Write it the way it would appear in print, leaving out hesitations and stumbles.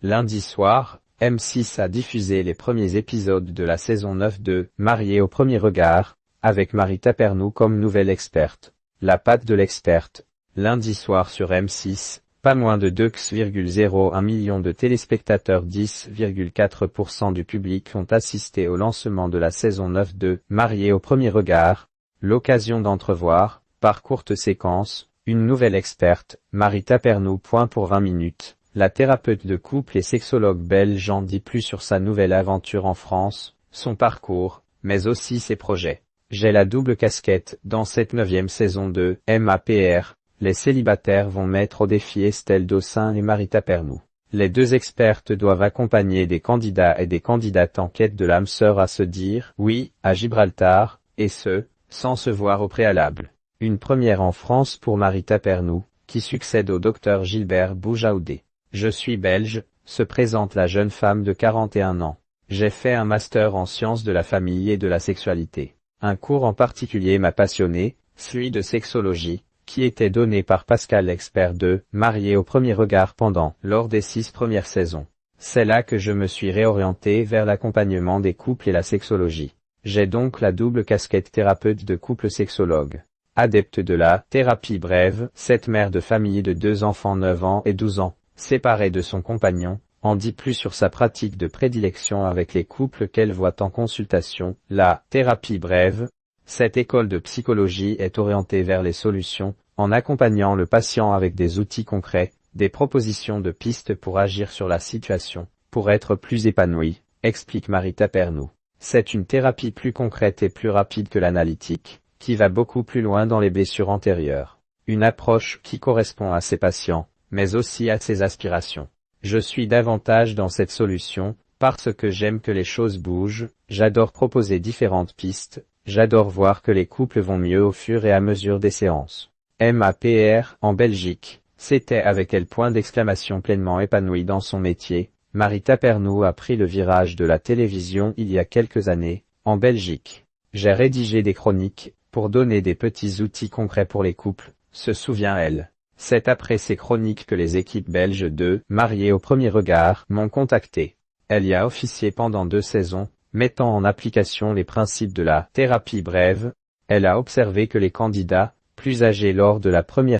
Lundi soir, M6 a diffusé les premiers épisodes de la saison 9 de « Mariée au premier regard », avec Marie Tapernou comme nouvelle experte. La patte de l'experte. Lundi soir sur M6, pas moins de 2,01 millions de téléspectateurs, 10,4% du public ont assisté au lancement de la saison 9 de « Mariée au premier regard », l'occasion d'entrevoir, par courte séquence, une nouvelle experte, Marie Tapernou. Pour 20 minutes, la thérapeute de couple et sexologue belge en dit plus sur sa nouvelle aventure en France, son parcours, mais aussi ses projets. J'ai la double casquette. Dans cette 9e saison de MAPR, les célibataires vont mettre au défi Estelle Dossin et Marie Tapernou. Les deux expertes doivent accompagner des candidats et des candidates en quête de l'âme sœur à se dire « oui » à Gibraltar, et ce, sans se voir au préalable. Une première en France pour Marie Tapernou, qui succède au docteur Gilbert Boujaoudé. Je suis belge, se présente la jeune femme de 41 ans. J'ai fait un master en sciences de la famille et de la sexualité. Un cours en particulier m'a passionné, celui de sexologie, qui était donné par Pascal, l'expert de « Mariée au premier regard » lors des 6 premières saisons. C'est là que je me suis réorienté vers l'accompagnement des couples et la sexologie. J'ai donc la double casquette thérapeute de couple sexologue. Adepte de la thérapie brève, cette mère de famille de 2 enfants 9 ans et 12 ans, séparée de son compagnon, en dit plus sur sa pratique de prédilection avec les couples qu'elle voit en consultation. La thérapie brève, cette école de psychologie est orientée vers les solutions, en accompagnant le patient avec des outils concrets, des propositions de pistes pour agir sur la situation, pour être plus épanoui, explique Marie Tapernou. C'est une thérapie plus concrète et plus rapide que l'analytique, qui va beaucoup plus loin dans les blessures antérieures. Une approche qui correspond à ses patients, mais aussi à ses aspirations. Je suis davantage dans cette solution, parce que j'aime que les choses bougent, j'adore proposer différentes pistes, j'adore voir que les couples vont mieux au fur et à mesure des séances. MAPR, en Belgique, c'était avec elle pleinement épanouie dans son métier. Marie Tapernou a pris le virage de la télévision il y a quelques années, en Belgique. J'ai rédigé des chroniques, pour donner des petits outils concrets pour les couples, se souvient-elle. C'est après ces chroniques que les équipes belges de « Mariée au premier regard » m'ont contacté. Elle y a officié pendant 2 saisons, mettant en application les principes de la thérapie brève. Elle a observé que les candidats, plus âgés lors de la première